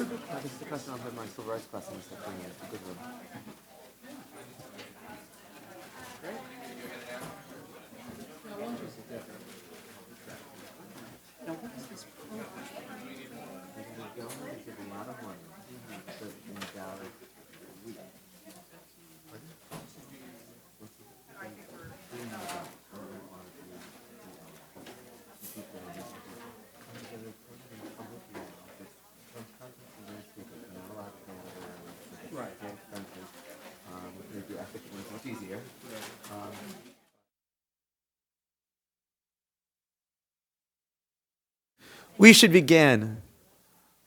This is the question I've had my civil rights class in this afternoon. It's a good one. Now, what is this program? They go and give a lot of money to the gallery a week. Pardon? What's the thing about people in this right. The ethics was much easier. We should begin.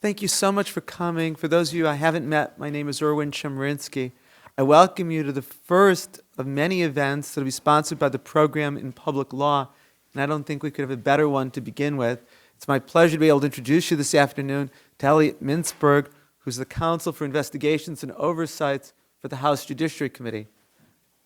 Thank you so much for coming. For those of you I haven't met, my name is Erwin Chemerinsky. I welcome you to the first of many events that will be sponsored by the program in public law, and I don't think we could have a better one to begin with. It's my pleasure to be able to introduce you this afternoon to Elliot Mincberg, who's the Counsel for Investigations and Oversight for the House Judiciary Committee.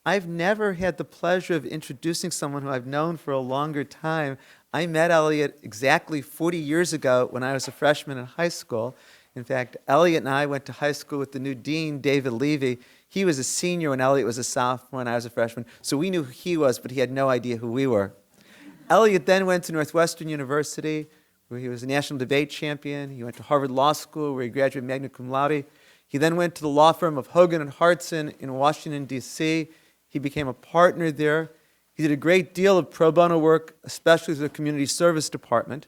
I've never had the pleasure of introducing someone who I've known for a longer time. I met Elliot exactly 40 years ago when I was a freshman in high school. In fact, Elliot and I went to high school with the new dean, David Levy. He was a senior when Elliot was a sophomore and I was a freshman, so we knew who he was, but he had no idea who we were. Elliot then went to Northwestern University, where he was a national debate champion. He went to Harvard Law School, where he graduated magna cum laude. He then went to the law firm of Hogan and Hartson in Washington, D.C. He became a partner there. He did a great deal of pro bono work, especially through the community service department.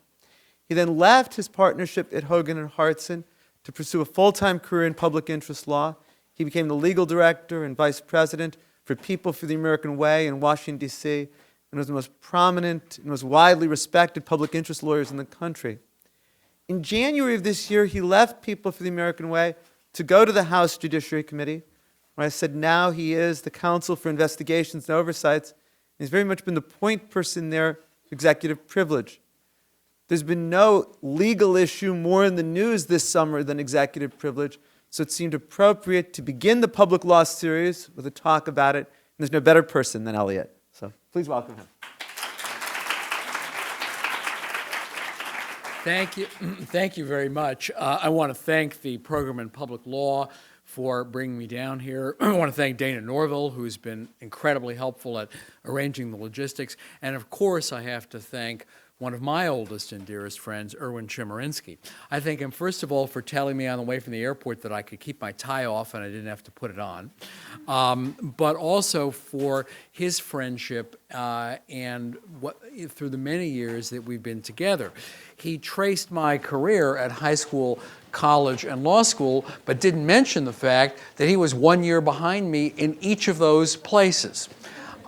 He then left his partnership at Hogan and Hartson to pursue a full-time career in public interest law. He became the legal director and vice president for People for the American Way in Washington, D.C., and was the most prominent and most widely respected public interest lawyers in the country. In January of this year, he left People for the American Way to go to the House Judiciary Committee, where I said now he is the Counsel for Investigations and Oversights. He's very much been the point person there for executive privilege. There's been no legal issue more in the news this summer than executive privilege, so it seemed appropriate to begin the public law series with a talk about it, and there's no better person than Elliot. So please welcome him. Thank you. Thank you very much. I want to thank the program in public law for bringing me down here. I want to thank Dana Norville, who's been incredibly helpful at arranging the logistics. And of course, I have to thank one of my oldest and dearest friends, Erwin Chemerinsky. I thank him, first of all, for telling me on the way from the airport that I could keep my tie off and I didn't have to put it on, but also for his friendship and through the many years that we've been together. He traced my career at high school, college, and law school, but didn't mention the fact that he was 1 year behind me in each of those places.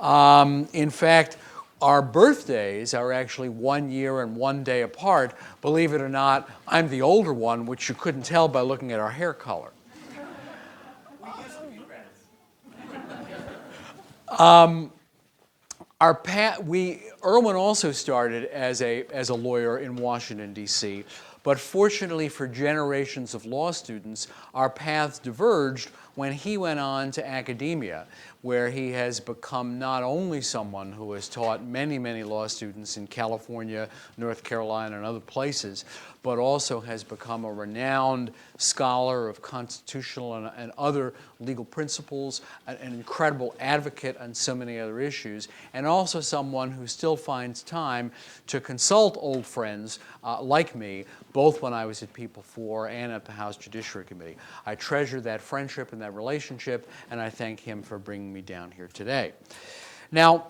In fact, our birthdays are actually 1 year and 1 day apart. Believe it or not, I'm the older one, which you couldn't tell by looking at our hair color. Erwin also started as a lawyer in Washington, D.C., but fortunately for generations of law students, our paths diverged when he went on to academia, where he has become not only someone who has taught many, many law students in California, North Carolina, and other places, but also has become a renowned scholar of constitutional and other legal principles, an incredible advocate on so many other issues, and also someone who still finds time to consult old friends like me, both when I was at People For and at the House Judiciary Committee. I treasure that friendship and that relationship, and I thank him for bringing me down here today. Now,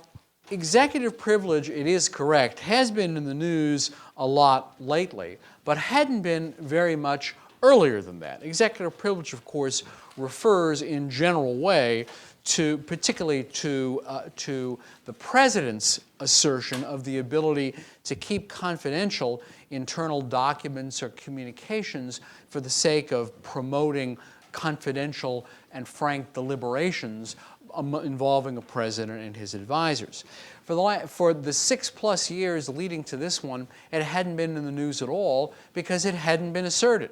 executive privilege, it is correct, has been in the news a lot lately, but hadn't been very much earlier than that. Executive privilege, of course, refers in general way to particularly to the president's assertion of the ability to keep confidential internal documents or communications for the sake of promoting confidential and frank deliberations involving a president and his advisors. For the 6+ years leading to this one, it hadn't been in the news at all because it hadn't been asserted.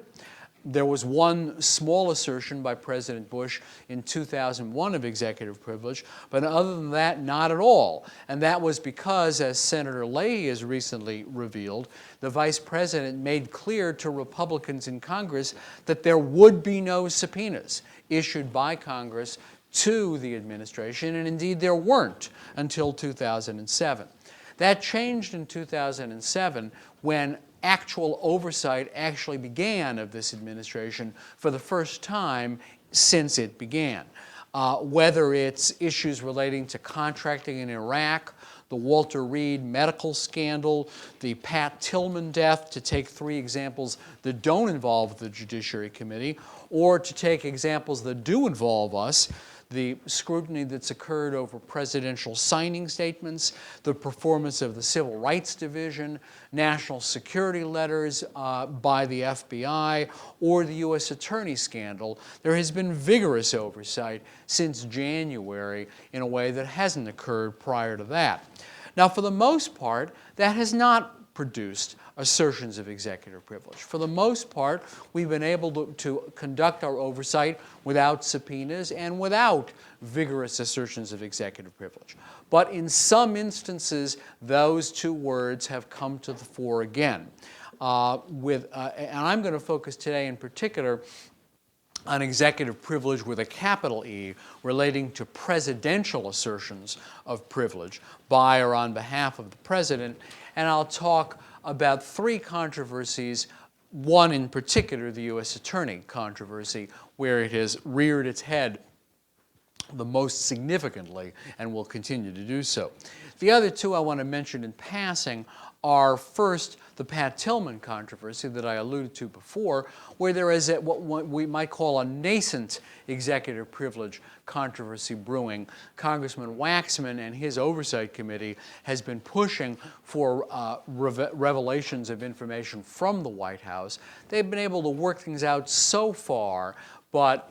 There was one small assertion by President Bush in 2001 of executive privilege, but other than that, not at all. And that was because, as Senator Leahy has recently revealed, the Vice President made clear to Republicans in Congress that there would be no subpoenas issued by Congress to the administration, and indeed there weren't until 2007. That changed in 2007 when actual oversight actually began of this administration for the first time since it began. Whether it's issues relating to contracting in Iraq, the Walter Reed medical scandal, the Pat Tillman death, to take three examples that don't involve the Judiciary Committee, or to take examples that do involve us, the scrutiny that's occurred over presidential signing statements, the performance of the Civil Rights Division, national security letters by the FBI, or the U.S. Attorney scandal. There has been vigorous oversight since January in a way that hasn't occurred prior to that. Now, for the most part, that has not produced assertions of executive privilege. For the most part, we've been able to conduct our oversight without subpoenas and without vigorous assertions of executive privilege. But in some instances, those two words have come to the fore again. And I'm going to focus today in particular on executive privilege with a capital E relating to presidential assertions of privilege by or on behalf of the president. And I'll talk about three controversies, one in particular, the U.S. Attorney controversy, where it has reared its head the most significantly and will continue to do so. The other two I want to mention in passing are, first, the Pat Tillman controversy that I alluded to before, where there is what we might call a nascent executive privilege controversy brewing. Congressman Waxman and his Oversight Committee has been pushing for revelations of information from the White House. They've been able to work things out so far, but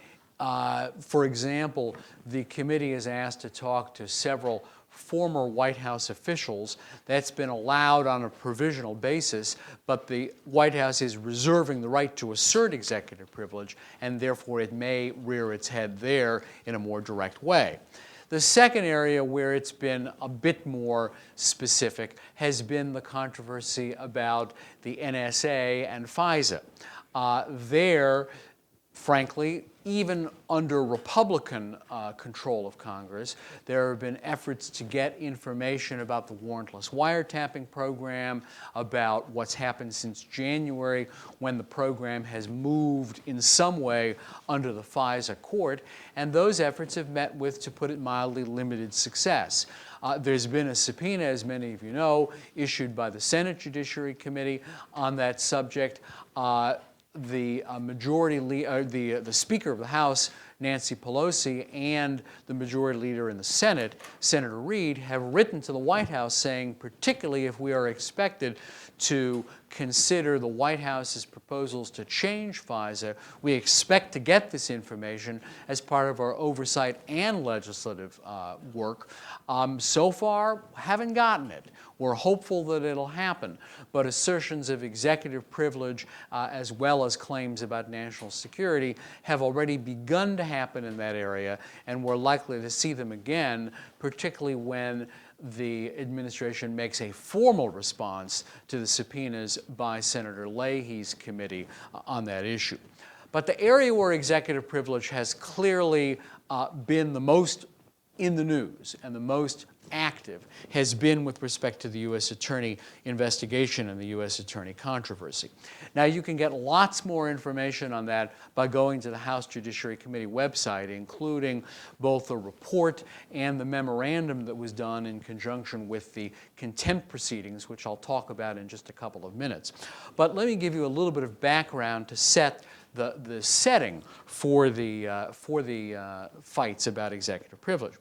for example, the committee is asked to talk to several former White House officials. That's been allowed on a provisional basis, but the White House is reserving the right to assert executive privilege, and therefore it may rear its head there in a more direct way. The second area where it's been a bit more specific has been the controversy about the NSA and FISA. Frankly, even under Republican control of Congress, there have been efforts to get information about the warrantless wiretapping program, about what's happened since January when the program has moved in some way under the FISA court, and those efforts have met with, to put it mildly, limited success. There's been a subpoena, as many of you know, issued by the Senate Judiciary Committee on that subject. The Speaker of the House, Nancy Pelosi, and the Majority Leader in the Senate, Senator Reid, have written to the White House saying, particularly if we are expected to consider the White House's proposals to change FISA, we expect to get this information as part of our oversight and legislative work. So far, haven't gotten it. We're hopeful that it'll happen, but assertions of executive privilege as well as claims about national security have already begun to happen in that area, and we're likely to see them again, particularly when the administration makes a formal response to the subpoenas by Senator Leahy's committee on that issue. But the area where executive privilege has clearly been the most in the news and the most active has been with respect to the U.S. Attorney investigation and the U.S. Attorney controversy. Now, you can get lots more information on that by going to the House Judiciary Committee website, including both the report and the memorandum that was done in conjunction with the contempt proceedings, which I'll talk about in just a couple of minutes. But let me give you a little bit of background to set the setting for the fights about executive privilege.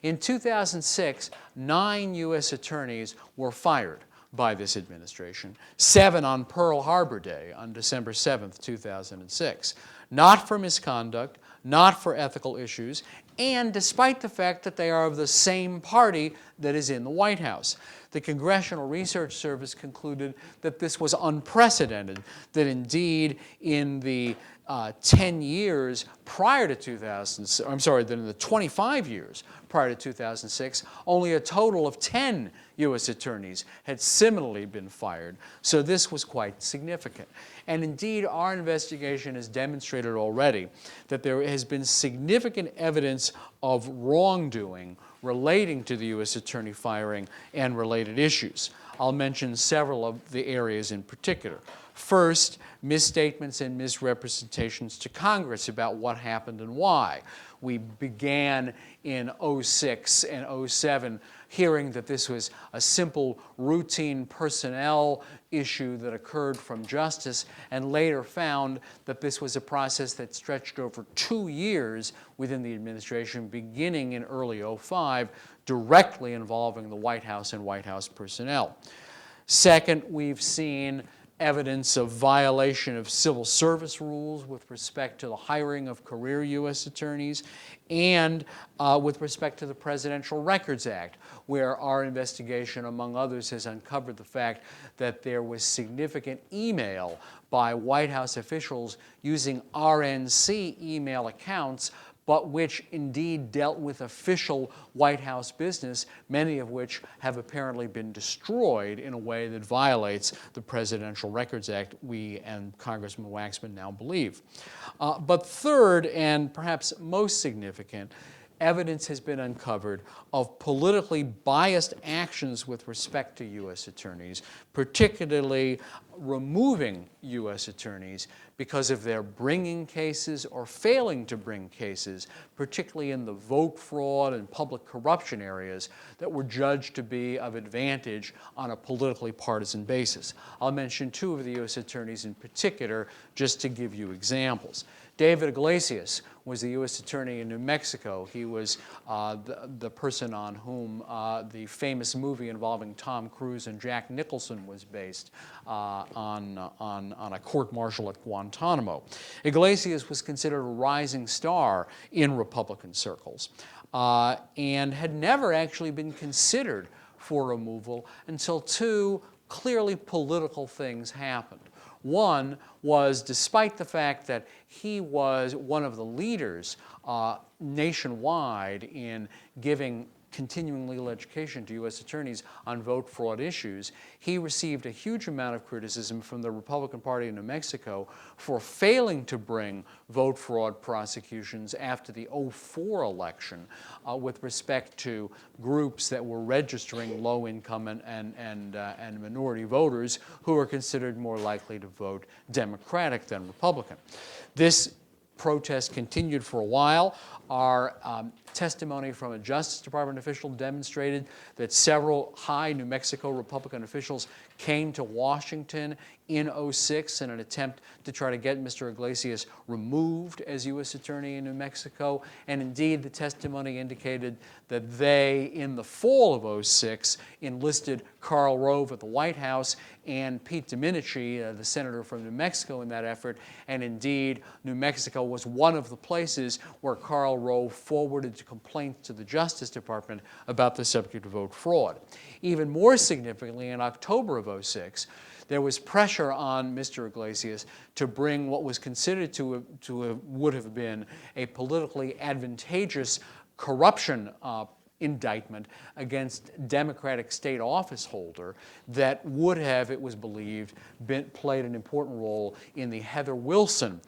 In 2006, 9 U.S. attorneys were fired by this administration, 7 on Pearl Harbor Day on December 7th, 2006. Not for misconduct, not for ethical issues, and despite the fact that they are of the same party that is in the White House. The Congressional Research Service concluded that this was unprecedented, that indeed in the 10 years prior to 2000, I'm sorry, that in the 25 years prior to 2006, only a total of 10 U.S. attorneys had similarly been fired. So this was quite significant. And indeed, our investigation has demonstrated already that there has been significant evidence of wrongdoing relating to the U.S. attorney firing and related issues. I'll mention several of the areas in particular. First, misstatements and misrepresentations to Congress about what happened and why. We began in 06 and 07 hearing that this was a simple routine personnel issue that occurred from justice, and later found that this was a process that stretched over 2 years within the administration, beginning in early 05, directly involving the White House and White House personnel. Second, we've seen evidence of violation of civil service rules with respect to the hiring of career U.S. attorneys, and with respect to the Presidential Records Act, where our investigation, among others, has uncovered the fact that there was significant email by White House officials using RNC email accounts, but which indeed dealt with official White House business, many of which have apparently been destroyed in a way that violates the Presidential Records Act, we and Congressman Waxman now believe. But third, and perhaps most significant, evidence has been uncovered of politically biased actions with respect to U.S. attorneys, particularly removing U.S. attorneys because of their bringing cases or failing to bring cases, particularly in the vote fraud and public corruption areas that were judged to be of advantage on a politically partisan basis. I'll mention two of the U.S. attorneys in particular just to give you examples. David Iglesias was the U.S. attorney in New Mexico. He was the person on whom the famous movie involving Tom Cruise and Jack Nicholson was based on a court-martial at Guantanamo. Iglesias was considered a rising star in Republican circles and had never actually been considered for removal until two clearly political things happened. One was, despite the fact that he was one of the leaders nationwide in giving continuing legal education to U.S. attorneys on vote fraud issues, he received a huge amount of criticism from the Republican Party in New Mexico for failing to bring vote fraud prosecutions after the 04 election with respect to groups that were registering low-income and minority voters who were considered more likely to vote Democratic than Republican. This protest continued for a while. Our testimony from a Justice Department official demonstrated that several high New Mexico Republican officials came to Washington in 06 in an attempt to try to get Mr. Iglesias removed as U.S. Attorney in New Mexico. And indeed, the testimony indicated that they, in the fall of 06, enlisted Karl Rove at the White House and Pete Domenici, the senator from New Mexico, in that effort. And indeed, New Mexico was one of the places where Karl Rove forwarded complaints to the Justice Department about the subject of vote fraud. Even more significantly, in October of 06, there was pressure on Mr. Iglesias to bring what was considered would have been a politically advantageous corruption indictment against Democratic state office holder that would have, it was believed, played an important role in the Heather Wilson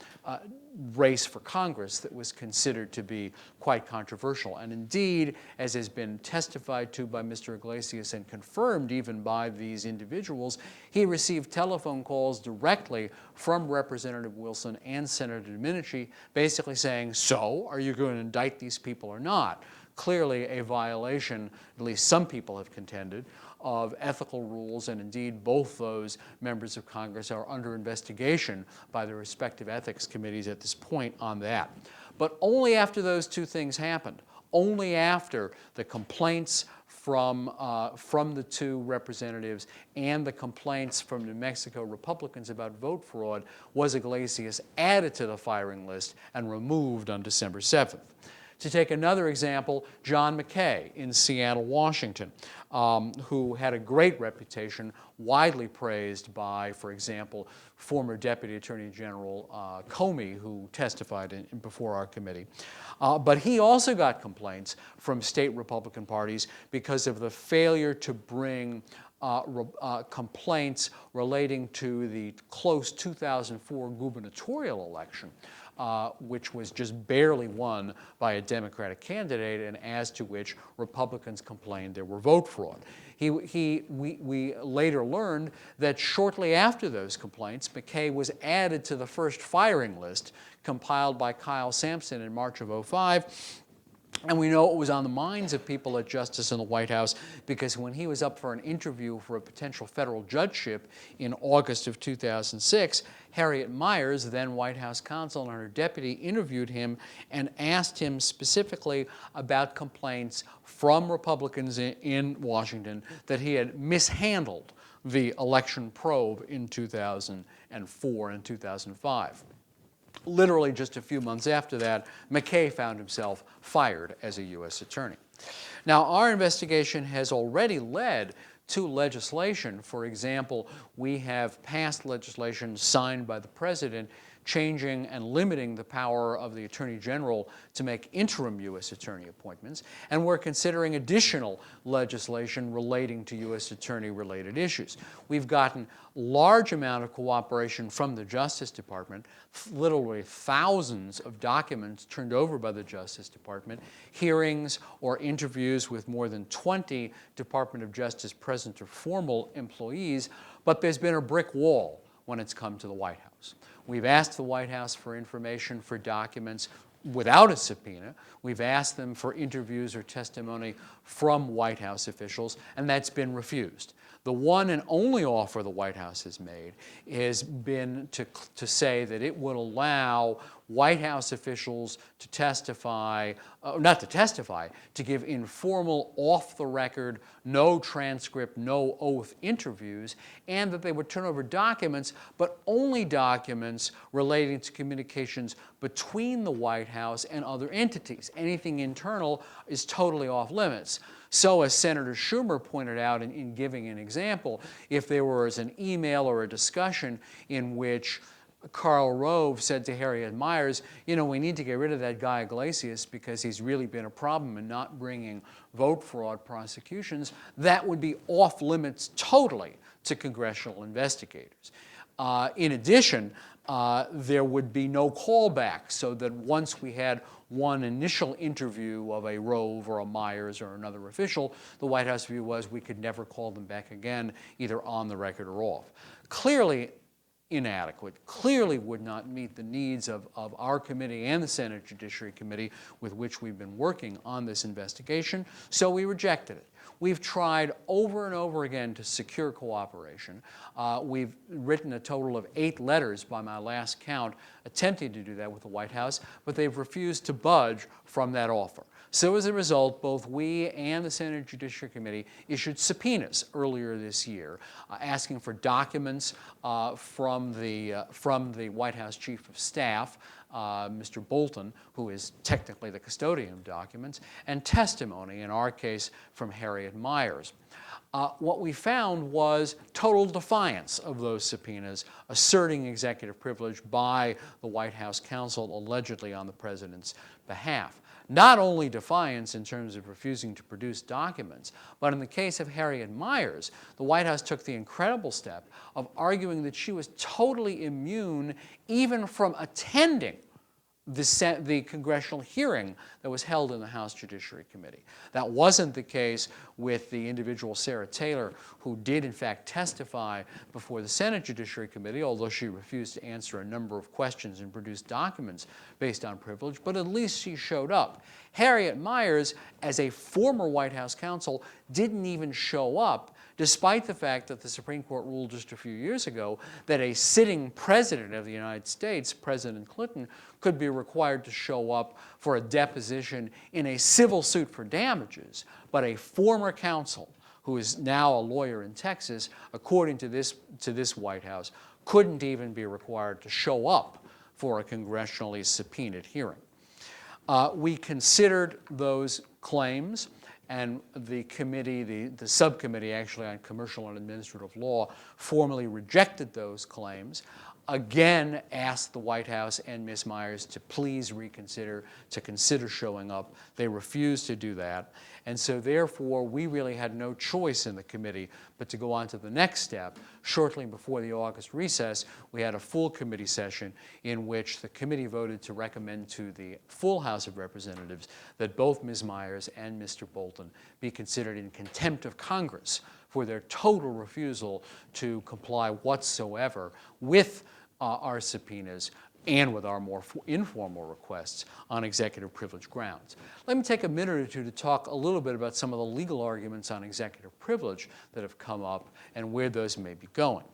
race for Congress that was considered to be quite controversial. And indeed, as has been testified to by Mr. Iglesias and confirmed even by these individuals, he received telephone calls directly from Representative Wilson and Senator Domenici basically saying, so, are you going to indict these people or not? Clearly a violation, at least some people have contended, of ethical rules, and indeed both those members of Congress are under investigation by the respective ethics committees at this point on that. But only after those two things happened, only after the complaints from the two representatives and the complaints from New Mexico Republicans about vote fraud, was Iglesias added to the firing list and removed on December 7th. To take another example, John McKay in Seattle, Washington, who had a great reputation, widely praised by, for example, former Deputy Attorney General Comey, who testified before our committee. But he also got complaints from state Republican parties because of the failure to bring complaints relating to the close 2004 gubernatorial election, which was just barely won by a Democratic candidate, and as to which Republicans complained there were vote fraud. We later learned that shortly after those complaints, McKay was added to the first firing list compiled by Kyle Sampson in March of '05. And we know it was on the minds of people at Justice in the White House because when he was up for an interview for a potential federal judgeship in August of 2006, Harriet Miers, then White House counsel, and her deputy interviewed him and asked him specifically about complaints from Republicans in Washington that he had mishandled the election probe in 2004 and 2005. Literally just a few months after that, McKay found himself fired as a U.S. attorney. Now, our investigation has already led to legislation. For example, we have passed legislation signed by the President changing and limiting the power of the Attorney General to make interim U.S. attorney appointments, and we're considering additional legislation relating to U.S. attorney-related issues. We've gotten large amount of cooperation from the Justice Department, literally thousands of documents turned over by the Justice Department, hearings or interviews with more than 20 Department of Justice present or formal employees, but there's been a brick wall when it's come to the White House. We've asked the White House for information for documents without a subpoena. We've asked them for interviews or testimony from White House officials, and that's been refused. The one and only offer the White House has made has been to say that it would allow White House officials to testify, not to testify, to give informal, off-the-record, no transcript, no oath interviews, and that they would turn over documents, but only documents relating to communications between the White House and other entities. Anything internal is totally off limits. So, as Senator Schumer pointed out in giving an example, if there was an email or a discussion in which Karl Rove said to Harriet Miers, you know, we need to get rid of that guy Iglesias because he's really been a problem in not bringing vote fraud prosecutions, that would be off limits totally to congressional investigators. In addition, there would be no callback, so that once we had one initial interview of a Rove or a Miers or another official, the White House view was we could never call them back again, either on the record or off. Clearly inadequate, clearly would not meet the needs of our committee and the Senate Judiciary Committee with which we've been working on this investigation, so we rejected it. We've tried over and over again to secure cooperation. We've written a total of 8 letters by my last count attempting to do that with the White House, but they've refused to budge from that offer. So as a result, both we and the Senate Judiciary Committee issued subpoenas earlier this year asking for documents from the White House Chief of Staff, Mr. Bolton, who is technically the custodian of documents, and testimony, in our case, from Harriet Miers. What we found was total defiance of those subpoenas, asserting executive privilege by the White House counsel allegedly on the President's behalf. Not only defiance in terms of refusing to produce documents, but in the case of Harriet Miers, the White House took the incredible step of arguing that she was totally immune even from attending the congressional hearing that was held in the House Judiciary Committee. That wasn't the case with the individual Sarah Taylor, who did in fact testify before the Senate Judiciary Committee, although she refused to answer a number of questions and produce documents based on privilege, but at least she showed up. Harriet Miers, as a former White House counsel, didn't even show up, despite the fact that the Supreme Court ruled just a few years ago that a sitting president of the United States, President Clinton, could be required to show up for a deposition in a civil suit for damages, but a former counsel, who is now a lawyer in Texas, according to this White House, couldn't even be required to show up for a congressionally subpoenaed hearing. We considered those claims, and the committee, the subcommittee actually on commercial and administrative law, formally rejected those claims. Again, asked the White House and Ms. Myers to please reconsider, to consider showing up. They refused to do that. And so therefore, we really had no choice in the committee but to go on to the next step. Shortly before the August recess, we had a full committee session in which the committee voted to recommend to the full House of Representatives that both Ms. Myers and Mr. Bolton be considered in contempt of Congress for their total refusal to comply whatsoever with our subpoenas and with our more informal requests on executive privilege grounds. Let me take a minute or two to talk a little bit about some of the legal arguments on executive privilege that have come up and where those may be going.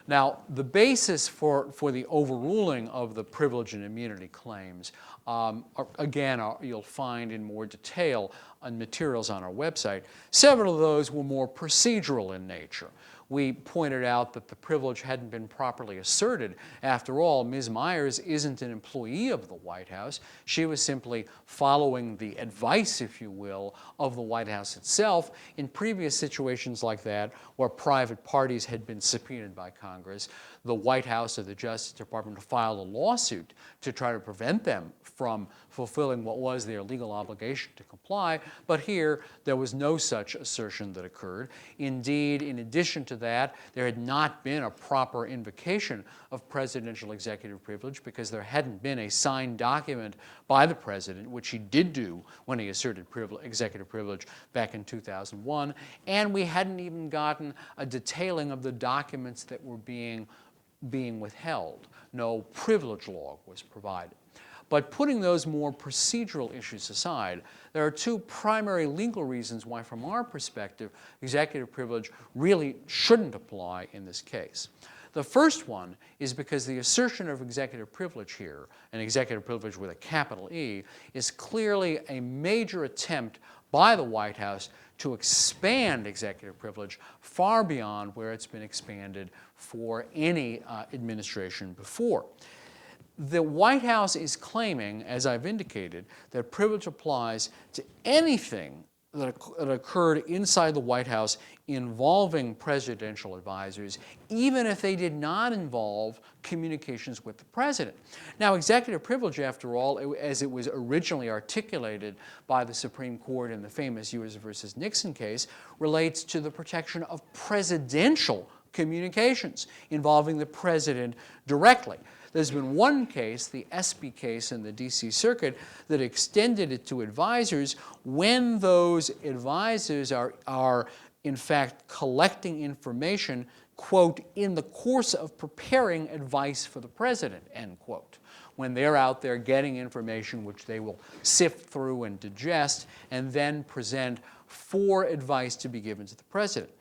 Now, the basis for the overruling of the privilege and immunity claims, you'll find in more detail on materials on our website. Several of those were more procedural in nature. We pointed out that the privilege hadn't been properly asserted. After all, Ms. Myers isn't an employee of the White House. She was simply following the advice, if you will, of the White House itself in previous situations like that where private parties had been subpoenaed by Congress. The White House or the Justice Department filed a lawsuit to try to prevent them from fulfilling what was their legal obligation to comply, but here there was no such assertion that occurred. Indeed, in addition to that, there had not been a proper invocation of presidential executive privilege because there hadn't been a signed document by the president, which he did do when he asserted executive privilege back in 2001, and we hadn't even gotten a detailing of the documents that were being withheld. No privilege log was provided. But putting those more procedural issues aside, there are two primary legal reasons why, from our perspective, executive privilege really shouldn't apply in this case. The first one is because the assertion of executive privilege here, and executive privilege with a capital E, is clearly a major attempt by the White House to expand executive privilege far beyond where it's been expanded for any administration before. The White House is claiming, as I've indicated, that privilege applies to anything that occurred inside the White House involving presidential advisors, even if they did not involve communications with the president. Now, executive privilege, after all, as it was originally articulated by the Supreme Court in the famous U.S. versus Nixon case, relates to the protection of presidential communications involving the president directly. There's been one case, the Espy case in the D.C. Circuit, that extended it to advisors when those advisors are in fact collecting information, quote, in the course of preparing advice for the president, end quote. When they're out there getting information which they will sift through and digest and then present for advice to be given to the president.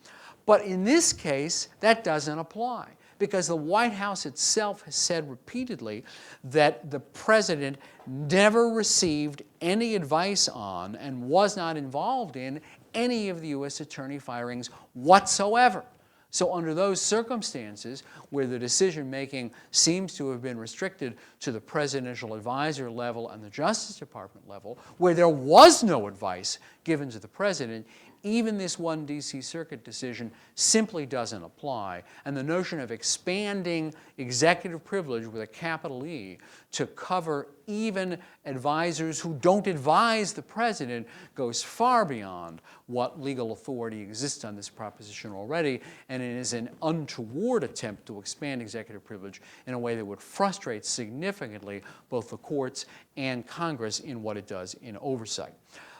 But in this case, that doesn't apply, because the White House itself has said repeatedly that the president never received any advice on and was not involved in any of the U.S. attorney firings whatsoever. So under those circumstances, where the decision-making seems to have been restricted to the presidential advisor level and the Justice Department level, where there was no advice given to the president, even this one D.C. Circuit decision simply doesn't apply. And the notion of expanding executive privilege with a capital E to cover even advisors who don't advise the president goes far beyond what legal authority exists on this proposition already, and it is an untoward attempt to expand executive privilege in a way that would frustrate significantly both the courts and Congress in what it does in oversight.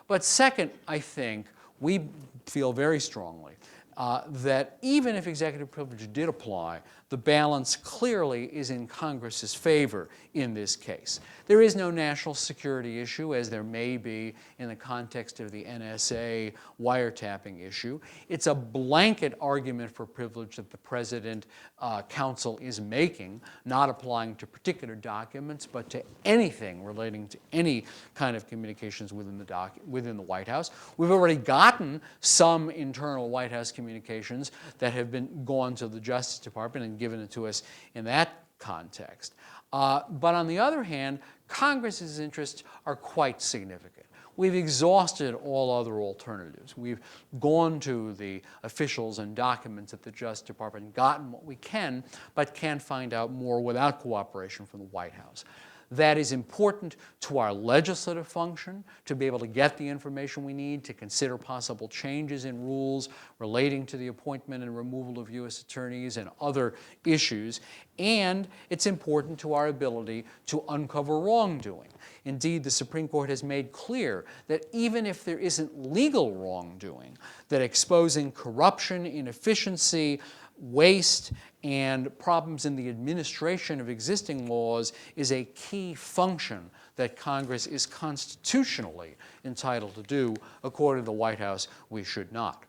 But second, I think, we feel very strongly that even if executive privilege did apply, the balance clearly is in Congress's favor in this case. There is no national security issue, as there may be in the context of the NSA wiretapping issue. It's a blanket argument for privilege that the President Counsel is making, not applying to particular documents, but to anything relating to any kind of communications within the White House. We've already gotten some internal White House communications that have been gone to the Justice Department and given it to us in that context. But on the other hand, Congress's interests are quite significant. We've exhausted all other alternatives. We've gone to the officials and documents at the Justice Department, gotten what we can, but can't find out more without cooperation from the White House. That is important to our legislative function, to be able to get the information we need, to consider possible changes in rules relating to the appointment and removal of U.S. attorneys and other issues. And it's important to our ability to uncover wrongdoing. Indeed, the Supreme Court has made clear that even if there isn't legal wrongdoing, that exposing corruption, inefficiency, waste, and problems in the administration of existing laws is a key function that Congress is constitutionally entitled to do. According to the White House, we should not.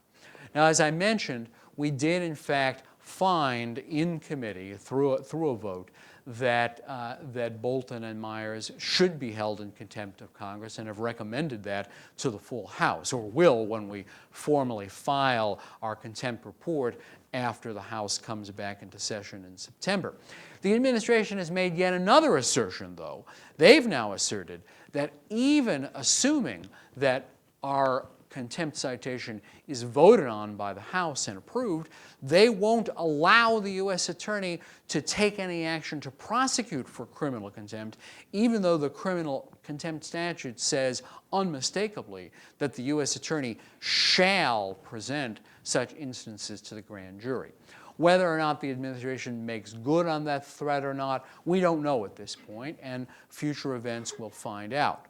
Now, as I mentioned, we did in fact find in committee through a vote that Bolton and Myers should be held in contempt of Congress, and have recommended that to the full House, or will when we formally file our contempt report after the House comes back into session in September. The administration has made yet another assertion, though. They've now asserted that even assuming that our contempt citation is voted on by the House and approved, they won't allow the U.S. attorney to take any action to prosecute for criminal contempt, even though the criminal contempt statute says unmistakably that the U.S. attorney shall present such instances to the grand jury. Whether or not the administration makes good on that threat or not, we don't know at this point, and future events will find out.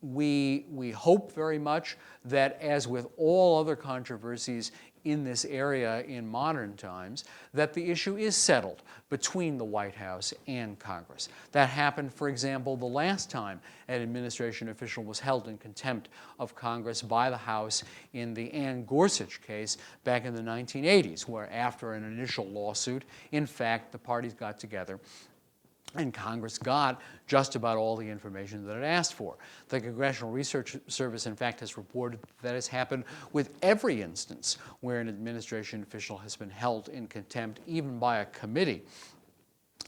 We hope very much that, as with all other controversies in this area in modern times, that the issue is settled between the White House and Congress. That happened, for example, the last time an administration official was held in contempt of Congress by the House in the Ann Gorsuch case back in the 1980s, where after an initial lawsuit, in fact, the parties got together and Congress got just about all the information that it asked for. The Congressional Research Service, in fact, has reported that has happened with every instance where an administration official has been held in contempt, even by a committee,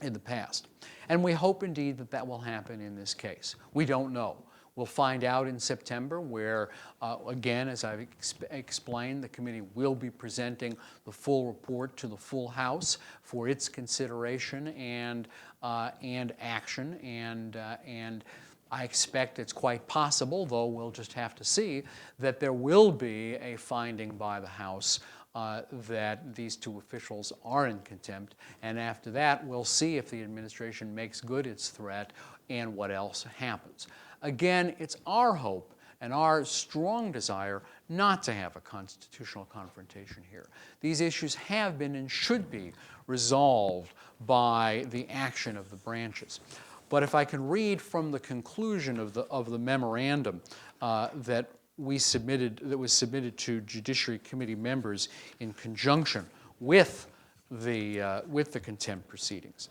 in the past. And we hope indeed that that will happen in this case. We don't know. We'll find out in September where, again, as I've explained, the committee will be presenting the full report to the full House for its consideration and action. And I expect it's quite possible, though we'll just have to see, that there will be a finding by the House that these two officials are in contempt. And after that, we'll see if the administration makes good its threat and what else happens. Again, it's our hope and our strong desire not to have a constitutional confrontation here. These issues have been and should be resolved by the action of the branches. But if I can read from the conclusion of the memorandum that was submitted to Judiciary Committee members in conjunction with the contempt proceedings.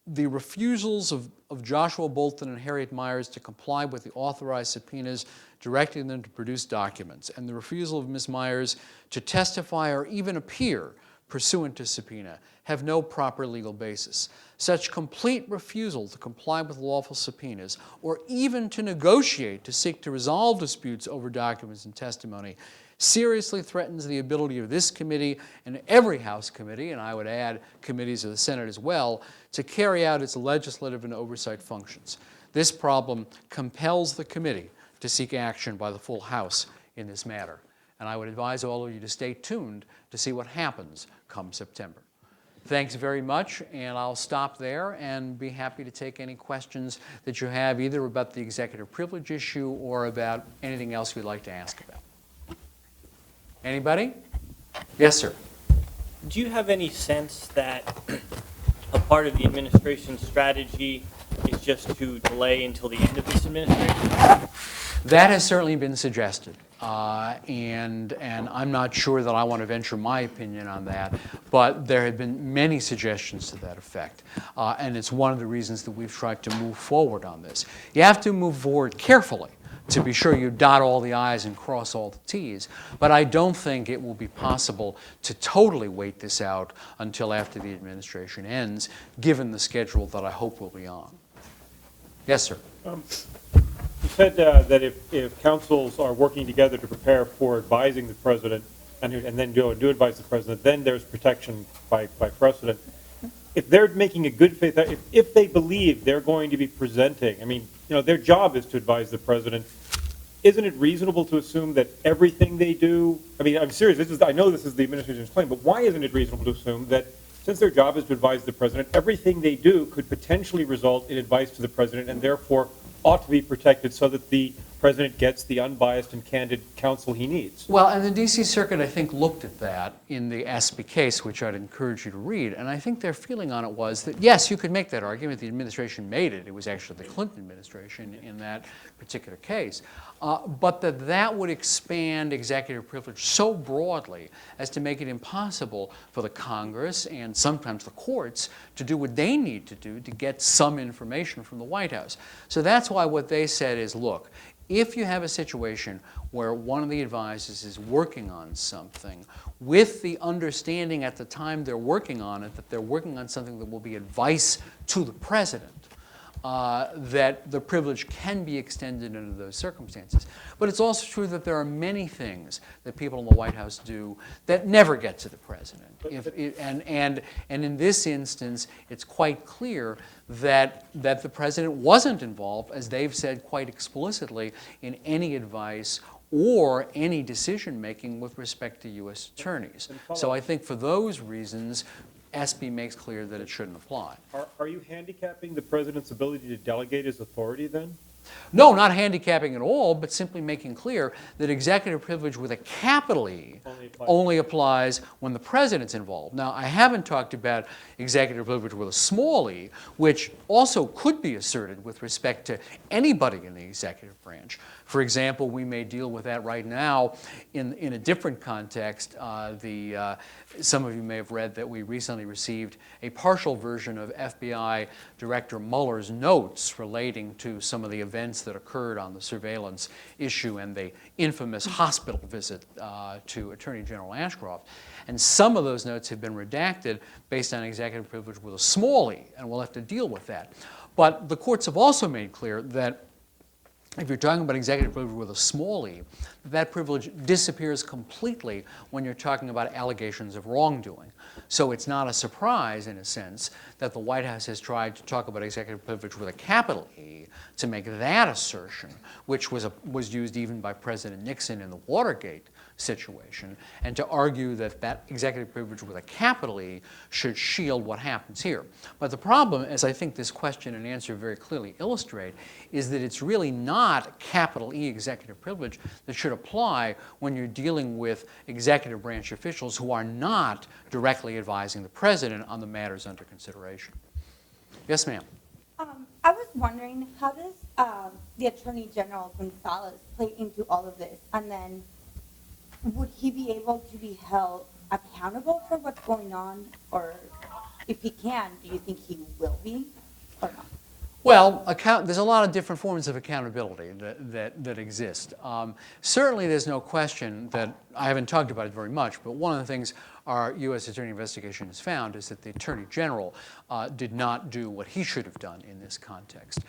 The refusals of Joshua Bolton and Harriet Miers to comply with the authorized subpoenas directing them to produce documents, and the refusal of Ms. Miers to testify or even appear pursuant to subpoena have no proper legal basis. Such complete refusal to comply with lawful subpoenas, or even to negotiate to seek to resolve disputes over documents and testimony, seriously threatens the ability of this committee and every House committee, and I would add committees of the Senate as well, to carry out its legislative and oversight functions. This problem compels the committee to seek action by the full House in this matter. And I would advise all of you to stay tuned to see what happens come September. Thanks very much, and I'll stop there and be happy to take any questions that you have, either about the executive privilege issue or about anything else you'd like to ask about. Anybody? Yes, sir. Do you have any sense that a part of the administration's strategy is just to delay until the end of this administration? That has certainly been suggested, and I'm not sure that I want to venture my opinion on that, but there have been many suggestions to that effect, and it's one of the reasons that we've tried to move forward on this. You have to move forward carefully, to be sure you dot all the I's and cross all the T's. But I don't think it will be possible to totally wait this out until after the administration ends, given the schedule that I hope we'll be on. Yes, sir. You said that if councils are working together to prepare for advising the president and then do advise the president, then there's protection by precedent. If they're making a good faith, if they believe they're going to be presenting, I mean, their job is to advise the president, isn't it reasonable to assume that everything they do, I mean, I'm serious, I know this is the administration's claim, but why isn't it reasonable to assume that since their job is to advise the president, everything they do could potentially result in advice to the president and therefore ought to be protected so that the president gets the unbiased and candid counsel he needs? Well, and the D.C. Circuit, I think, looked at that in the Espy case, which I'd encourage you to read. And I think their feeling on it was that, yes, you could make that argument. The administration made it. It was actually the Clinton administration in that particular case. But that would expand executive privilege so broadly as to make it impossible for the Congress and sometimes the courts to do what they need to do to get some information from the White House. So that's why what they said is, look, if you have a situation where one of the advisors is working on something with the understanding at the time they're working on it that they're working on something that will be advice to the president, that the privilege can be extended under those circumstances. But it's also true that there are many things that people in the White House do that never get to the president. And in this instance, it's quite clear that the president wasn't involved, as they've said quite explicitly, in any advice or any decision-making with respect to U.S. attorneys. So I think for those reasons, Espy makes clear that it shouldn't apply. Are you handicapping the president's ability to delegate his authority then? No, not handicapping at all, but simply making clear that executive privilege with a capital E only applies when the president's involved. Now, I haven't talked about executive privilege with a small e, which also could be asserted with respect to anybody in the executive branch. For example, we may deal with that right now in a different context. Some of you may have read that we recently received a partial version of FBI Director Mueller's notes relating to some of the events that occurred on the surveillance issue and the infamous hospital visit to Attorney General Ashcroft. And some of those notes have been redacted based on executive privilege with a small e, and we'll have to deal with that. But the courts have also made clear that if you're talking about executive privilege with a small e, that privilege disappears completely when you're talking about allegations of wrongdoing. So it's not a surprise, in a sense, that the White House has tried to talk about executive privilege with a capital E to make that assertion, which was used even by President Nixon in the Watergate situation, and to argue that executive privilege with a capital E should shield what happens here. But the problem, as I think this question and answer very clearly illustrate, is that it's really not capital E executive privilege that should apply when you're dealing with executive branch officials who are not directly advising the president on the matters under consideration. Yes, ma'am. I was wondering, how does the Attorney General Gonzalez play into all of this? And then would he be able to be held accountable for what's going on? Or if he can, do you think he will be or not? Well, there's a lot of different forms of accountability that exist. Certainly there's no question that, I haven't talked about it very much, but one of the things our U.S. Attorney investigation has found is that the Attorney General did not do what he should have done in this context.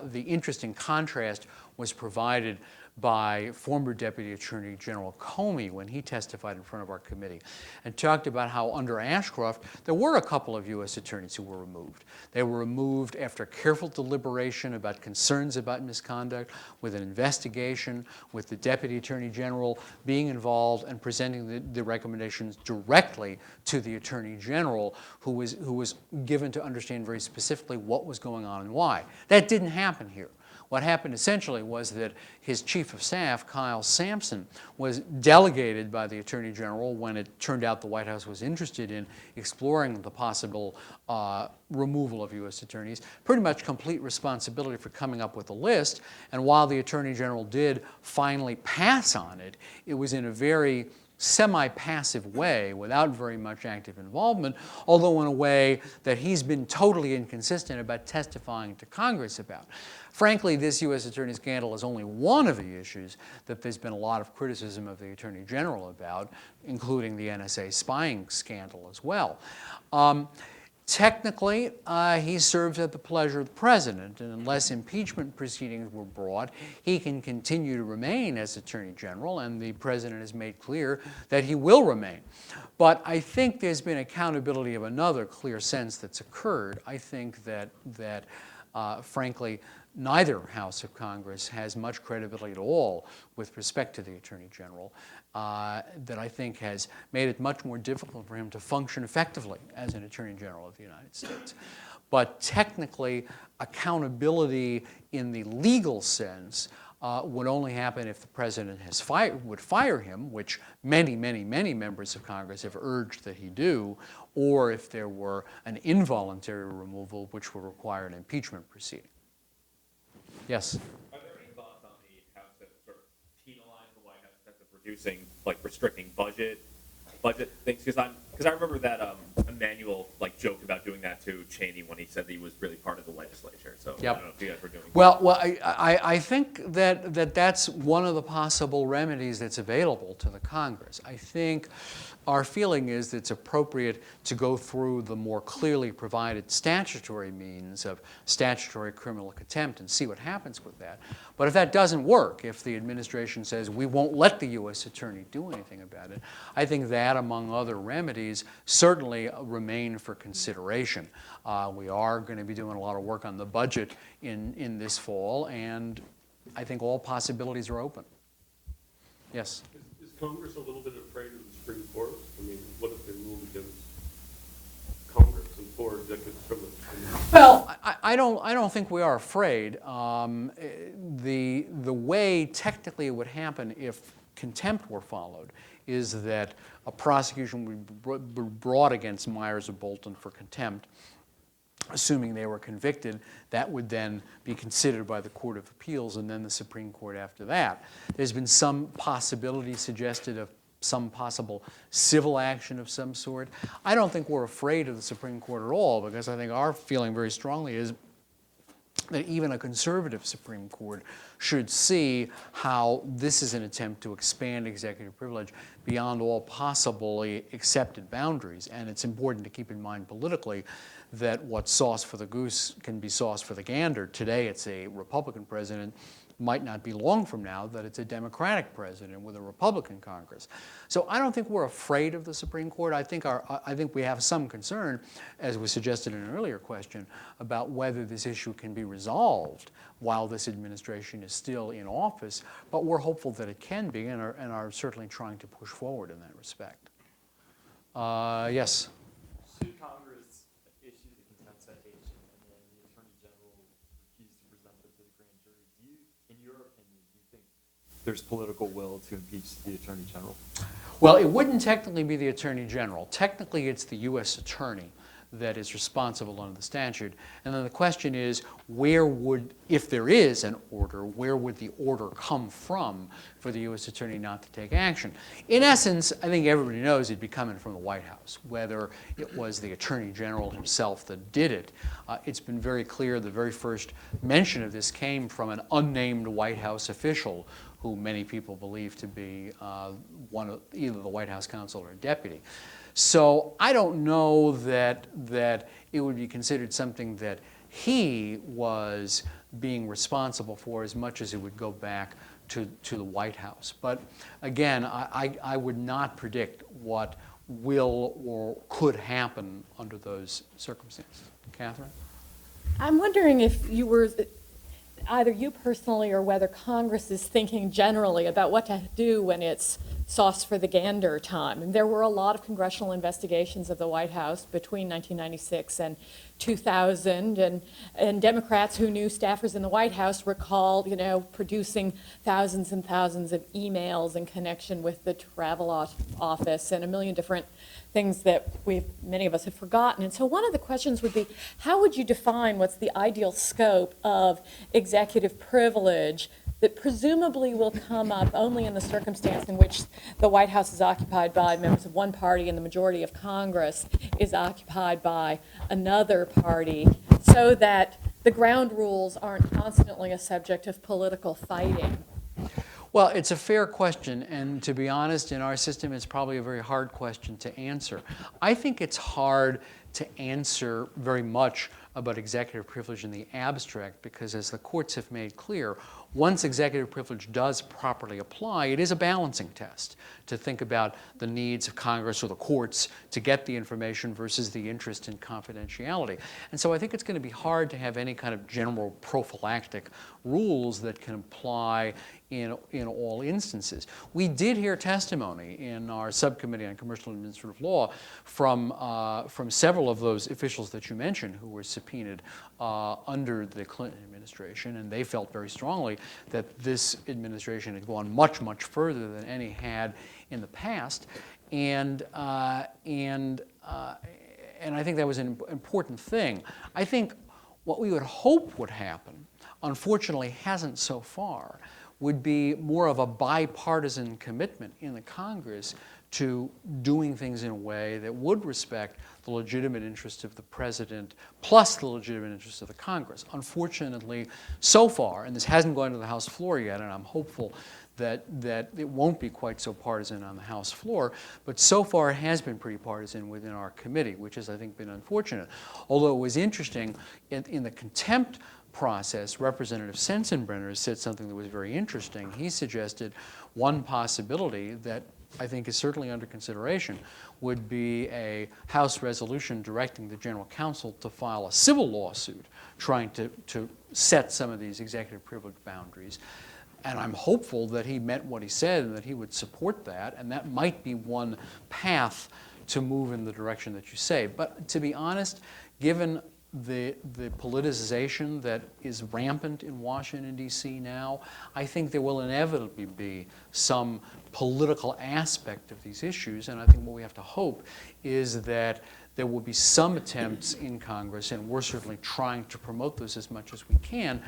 The interesting contrast was provided by former Deputy Attorney General Comey when he testified in front of our committee and talked about how under Ashcroft there were a couple of U.S. attorneys who were removed. They were removed after careful deliberation about concerns about misconduct, with an investigation, with the Deputy Attorney General being involved and presenting the recommendations directly to the Attorney General, who was given to understand very specifically what was going on and why. That didn't happen here. What happened essentially was that his chief of staff, Kyle Sampson, was delegated by the Attorney General when it turned out the White House was interested in exploring the possible removal of U.S. attorneys, pretty much complete responsibility for coming up with a list. And while the Attorney General did finally pass on it, it was in a very semi-passive way without very much active involvement, although in a way that he's been totally inconsistent about testifying to Congress about. Frankly, this U.S. Attorney scandal is only one of the issues that there's been a lot of criticism of the Attorney General about, including the NSA spying scandal as well. Technically, he serves at the pleasure of the president, and unless impeachment proceedings were brought, he can continue to remain as Attorney General, and the president has made clear that he will remain. But I think there's been accountability of another clear sense that's occurred. I think that frankly, neither House of Congress has much credibility at all with respect to the Attorney General, that I think has made it much more difficult for him to function effectively as an Attorney General of the United States. But technically, accountability in the legal sense would only happen if the president would fire him, which many, many, many members of Congress have urged that he do, or if there were an involuntary removal, which would require an impeachment proceeding. Yes? Are there any thoughts on the House that sort of penalize the White House in terms of reducing, like restricting budget things? Because I remember that Emanuel joked about doing that to Cheney when he said that he was really part of the legislature. So Yep. I don't know if you guys were doing. Well, I think that's one of the possible remedies that's available to the Congress. I think our feeling is that it's appropriate to go through the more clearly provided statutory means of statutory criminal contempt and see what happens with that. But if that doesn't work, if the administration says we won't let the U.S. Attorney do anything about it, I think that, among other remedies, certainly remain for consideration. We are going to be doing a lot of work on the budget in this fall, and I think all possibilities are open. Yes? Is Congress a little bit afraid of the Supreme Court? I mean, what if they rule against Congress and for executive privilege? Well, I don't think we are afraid. The way technically it would happen if contempt were followed is that a prosecution would be brought against Myers or Bolton for contempt. Assuming they were convicted, that would then be considered by the Court of Appeals and then the Supreme Court after that. There's been some possibility suggested of some possible civil action of some sort. I don't think we're afraid of the Supreme Court at all, because I think our feeling very strongly is that even a conservative Supreme Court should see how this is an attempt to expand executive privilege beyond all possibly accepted boundaries. And it's important to keep in mind politically that what's sauce for the goose can be sauce for the gander. Today it's a Republican president. Might not be long from now that it's a Democratic president with a Republican Congress. So I don't think we're afraid of the Supreme Court. I think we have some concern, as was suggested in an earlier question, about whether this issue can be resolved while this administration is still in office. But we're hopeful that it can be, and are certainly trying to push forward in that respect. Yes? Should Congress issue the contempt citation and then the Attorney General refuse to present it to the grand jury? In your opinion, do you think there's political will to impeach the Attorney General? Well, it wouldn't technically be the Attorney General. Technically, it's the U.S. Attorney that is responsible under the statute. And then the question is, where would, if there is an order, where would the order come from for the U.S. Attorney not to take action? In essence, I think everybody knows it'd be coming from the White House, whether it was the Attorney General himself that did it. It's been very clear the very first mention of this came from an unnamed White House official who many people believe to be either the White House counsel or a deputy. So I don't know that it would be considered something that he was being responsible for as much as it would go back to the White House. But again, I would not predict what will or could happen under those circumstances. Catherine? I'm wondering if you were, either you personally or whether Congress is thinking generally about what to do when it's sauce for the gander time. And there were a lot of congressional investigations of the White House between 1996 and 2000, and Democrats who knew staffers in the White House recall, producing thousands and thousands of emails in connection with the travel office and a million different things that many of us have forgotten. And so one of the questions would be, how would you define what's the ideal scope of executive privilege that presumably will come up only in the circumstance in which the White House is occupied by members of one party and the majority of Congress is occupied by another party, so that the ground rules aren't constantly a subject of political fighting? Well, it's a fair question, and to be honest, in our system, it's probably a very hard question to answer. I think it's hard to answer very much about executive privilege in the abstract because, as the courts have made clear, once executive privilege does properly apply, it is a balancing test to think about the needs of Congress or the courts to get the information versus the interest in confidentiality. And so I think it's going to be hard to have any kind of general prophylactic rules that can apply in all instances. We did hear testimony in our subcommittee on commercial and administrative law from several of those officials that you mentioned who were subpoenaed under the Clinton administration, and they felt very strongly that this administration had gone much, much further than any had in the past, and I think that was an important thing. I think what we would hope would happen, unfortunately hasn't so far, would be more of a bipartisan commitment in the Congress to doing things in a way that would respect the legitimate interests of the president plus the legitimate interests of the Congress. Unfortunately, so far, and this hasn't gone to the House floor yet, and I'm hopeful that it won't be quite so partisan on the House floor, but so far it has been pretty partisan within our committee, which has, I think, been unfortunate. Although it was interesting, in the contempt process, Representative Sensenbrenner said something that was very interesting. He suggested one possibility that I think is certainly under consideration would be a House resolution directing the General Counsel to file a civil lawsuit trying to set some of these executive privilege boundaries. And I'm hopeful that he meant what he said and that he would support that, and that might be one path to move in the direction that you say. But to be honest, given the politicization that is rampant in Washington, D.C. now, I think there will inevitably be some political aspect of these issues, and I think what we have to hope is that there will be some attempts in Congress, and we're certainly trying to promote this as much as we can,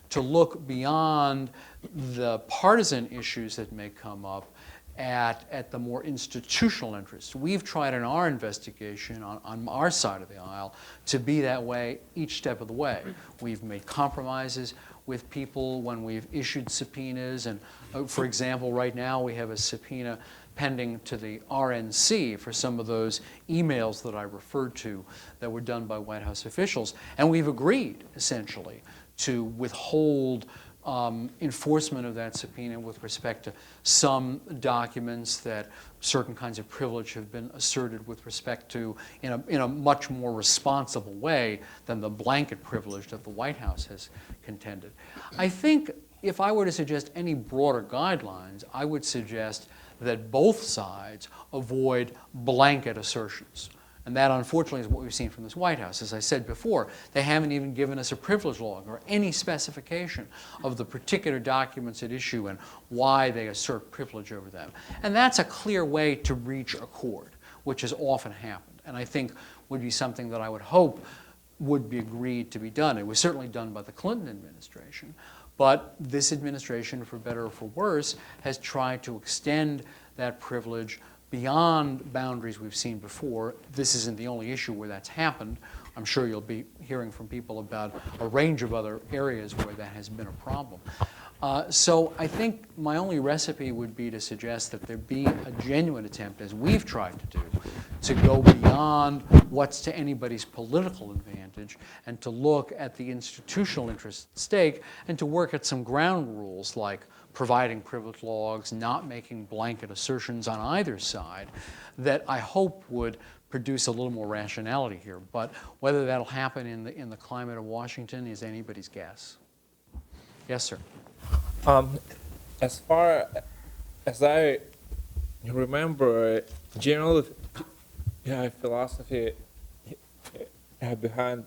to look beyond the partisan issues that may come up at the more institutional interests. We've tried in our investigation on our side of the aisle to be that way each step of the way. We've made compromises with people when we've issued subpoenas, and for example, right now we have a subpoena pending to the RNC for some of those emails that I referred to that were done by White House officials, and we've agreed essentially to withhold enforcement of that subpoena with respect to some documents that certain kinds of privilege have been asserted with respect to in a much more responsible way than the blanket privilege that the White House has contended. I think if I were to suggest any broader guidelines, I would suggest that both sides avoid blanket assertions. And that, unfortunately, is what we've seen from this White House. As I said before, they haven't even given us a privilege log or any specification of the particular documents at issue and why they assert privilege over them. And that's a clear way to reach accord, which has often happened, and I think would be something that I would hope would be agreed to be done. It was certainly done by the Clinton administration, but this administration, for better or for worse, has tried to extend that privilege beyond boundaries we've seen before. This isn't the only issue where that's happened. I'm sure you'll be hearing from people about a range of other areas where that has been a problem. So I think my only recipe would be to suggest that there be a genuine attempt, as we've tried to do, to go beyond what's to anybody's political advantage and to look at the institutional interest at stake and to work at some ground rules like providing privilege logs, not making blanket assertions on either side, that I hope would produce a little more rationality here. But whether that'll happen in the climate of Washington is anybody's guess. Yes, sir. As far as I remember, general philosophy behind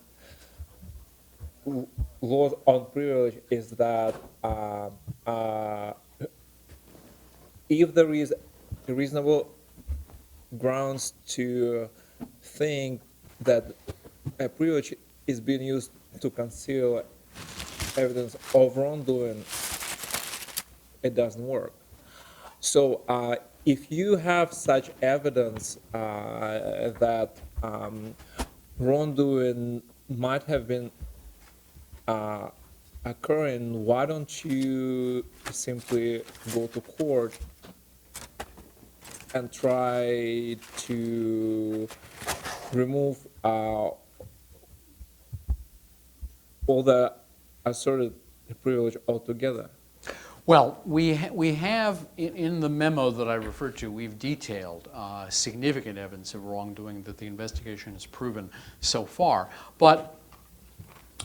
laws on privilege is that if there is reasonable grounds to think that a privilege is being used to conceal evidence of wrongdoing, it doesn't work. So if you have such evidence that wrongdoing might have been occurring, why don't you simply go to court and try to remove all the asserted privilege altogether? Well, we have, in the memo that I referred to, we've detailed significant evidence of wrongdoing that the investigation has proven so far. But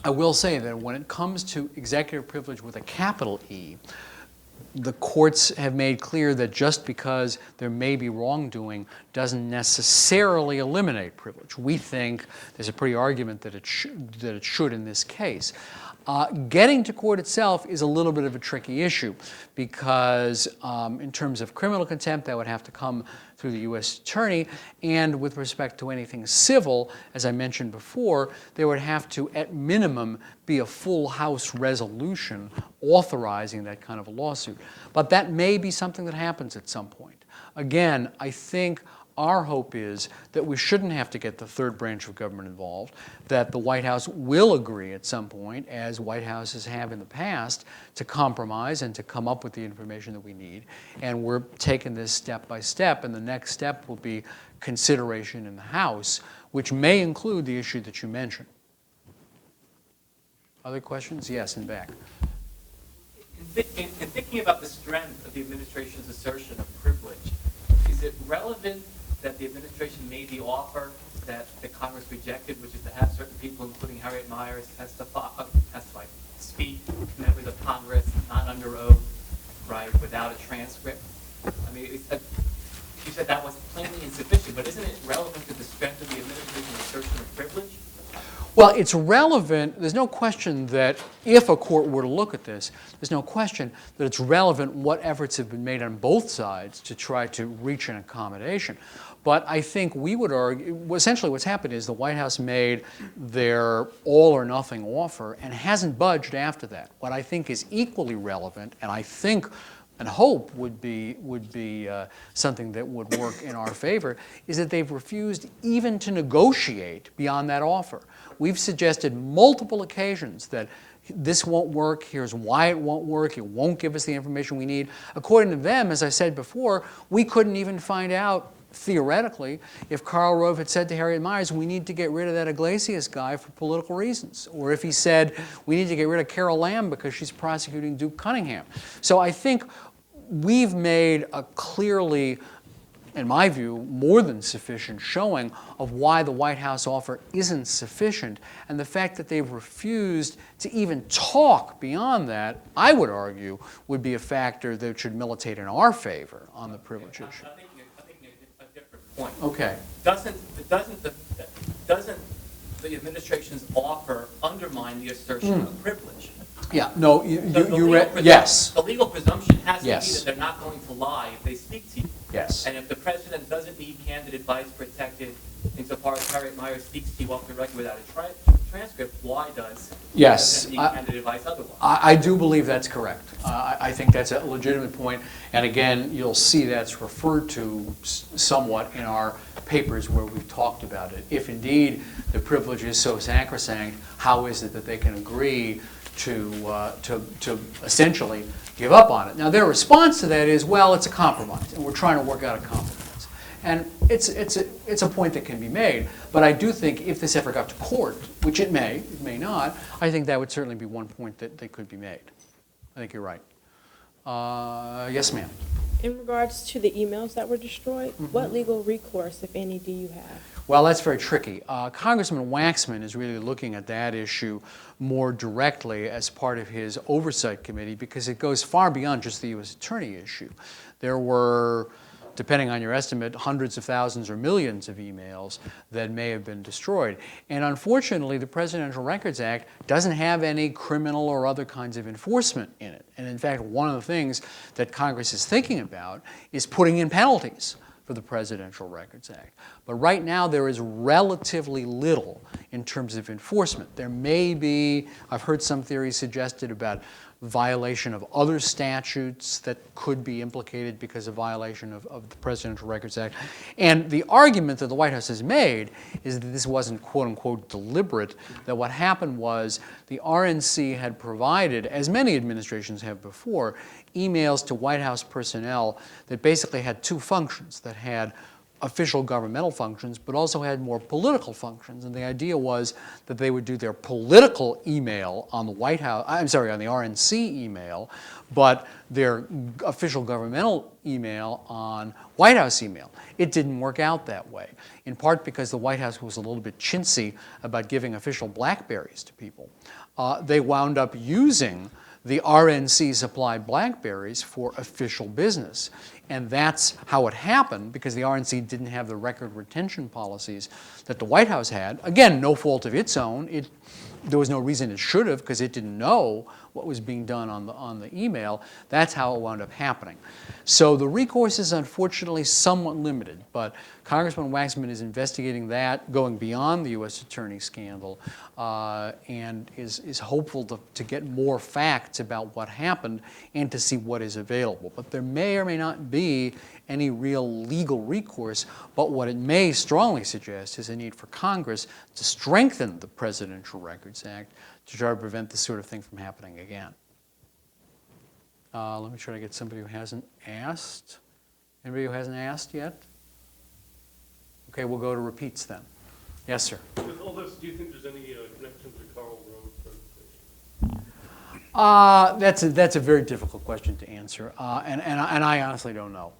I will say that when it comes to executive privilege with a capital E, the courts have made clear that just because there may be wrongdoing doesn't necessarily eliminate privilege. We think there's a pretty argument that it should in this case. Getting to court itself is a little bit of a tricky issue because in terms of criminal contempt, that would have to come through the U.S. Attorney, and with respect to anything civil, as I mentioned before, there would have to, at minimum, be a full House resolution authorizing that kind of a lawsuit. But that may be something that happens at some point. Again, I think our hope is that we shouldn't have to get the third branch of government involved, that the White House will agree at some point, as White Houses have in the past, to compromise and to come up with the information that we need. And we're taking this step by step, and the next step will be consideration in the House, which may include the issue that you mentioned. Other questions? Yes, in back. In thinking about the strength of the administration's assertion of privilege, is it relevant that the administration made the offer that the Congress rejected, which is to have certain people, including Harriet Miers, speak to members of Congress, not under oath, right, without a transcript? I mean, you said that was plainly insufficient, but isn't it relevant to the strength of the administration's assertion of privilege? Well, it's relevant. There's no question that if a court were to look at this, there's no question that it's relevant what efforts have been made on both sides to try to reach an accommodation. But I think we would argue, essentially what's happened is the White House made their all or nothing offer and hasn't budged after that. What I think is equally relevant, and I think and hope would be something that would work in our favor, is that they've refused even to negotiate beyond that offer. We've suggested multiple occasions that this won't work, here's why it won't work, it won't give us the information we need. According to them, as I said before, we couldn't even find out, theoretically, if Karl Rove had said to Harriet Miers, we need to get rid of that Iglesias guy for political reasons, or if he said, we need to get rid of Carol Lam because she's prosecuting Duke Cunningham. So I think we've made a clearly, in my view, more than sufficient showing of why the White House offer isn't sufficient. And the fact that they've refused to even talk beyond that, I would argue, would be a factor that should militate in our favor on the privilege issue. I'm thinking a different point. Okay. Doesn't the administration's offer undermine the assertion of privilege? Yeah, no, you read, presumption, yes. The legal presumption has to be Yes. that they're not going to lie if they speak to you. Yes. And if the president doesn't need candid advice protected insofar as Harriet Miers speaks to you off the record without a transcript, why does Yes. he doesn't need candid advice otherwise? I do believe that's correct. I think that's a legitimate point. And again, you'll see that's referred to somewhat in our papers where we've talked about it. If indeed the privilege is so sacrosanct, how is it that they can agree to essentially give up on it? Now, their response to that is, well, it's a compromise, and we're trying to work out a compromise. And it's a point that can be made. But I do think if this ever got to court, which it may not, I think that would certainly be one point that could be made. I think you're right. Yes, ma'am. In regards to the emails that were destroyed, what legal recourse, if any, do you have? Well, that's very tricky. Congressman Waxman is really looking at that issue more directly as part of his Oversight Committee because it goes far beyond just the U.S. Attorney issue. There were, depending on your estimate, hundreds of thousands or millions of emails that may have been destroyed. And unfortunately, the Presidential Records Act doesn't have any criminal or other kinds of enforcement in it. And in fact, one of the things that Congress is thinking about is putting in penalties for the Presidential Records Act. But right now there is relatively little in terms of enforcement. There may be, I've heard some theories suggested about violation of other statutes that could be implicated because of violation of the Presidential Records Act. And the argument that the White House has made is that this wasn't quote-unquote deliberate, that what happened was the RNC had provided, as many administrations have before, emails to White House personnel that basically had two functions, that had official governmental functions, but also had more political functions. And the idea was that they would do their political email on the White House, I'm sorry, on the RNC email, but their official governmental email on White House email. It didn't work out that way, in part because the White House was a little bit chintzy about giving official BlackBerries to people. They wound up using the RNC supplied BlackBerries for official business. And that's how it happened, because the RNC didn't have the record retention policies that the White House had. Again, no fault of its own. There was no reason it should have, because it didn't know what was being done on the email. That's how it wound up happening. So the recourse is unfortunately somewhat limited, but Congressman Waxman is investigating that, going beyond the U.S. Attorney scandal, and is hopeful to get more facts about what happened and to see what is available. But there may or may not be any real legal recourse, but what it may strongly suggest is a need for Congress to strengthen the Presidential Records Act to try to prevent this sort of thing from happening again. Let me try to get somebody who hasn't asked. Anybody who hasn't asked yet? Okay, we'll go to repeats then. Yes, sir. With all this, do you think there's any connection to the Karl Rove presentation? That's a very difficult question to answer, and I honestly don't know.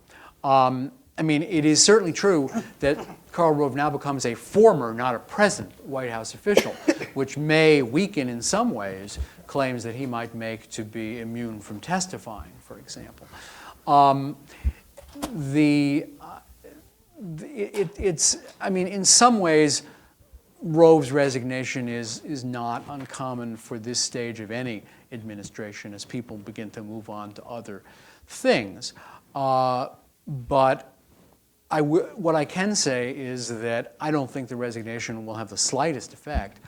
I mean, it is certainly true that Karl Rove now becomes a former, not a present, White House official, which may weaken in some ways claims that he might make to be immune from testifying, for example. I mean, in some ways, Rove's resignation is not uncommon for this stage of any administration as people begin to move on to other things. But what I can say is that I don't think the resignation will have the slightest effect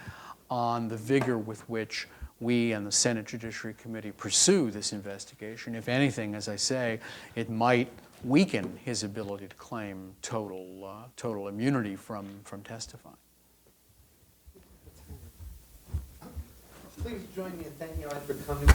on the vigor with which we and the Senate Judiciary Committee pursue this investigation. If anything, as I say, it might weaken his ability to claim total immunity from testifying. Please join me in thanking Elliot for coming.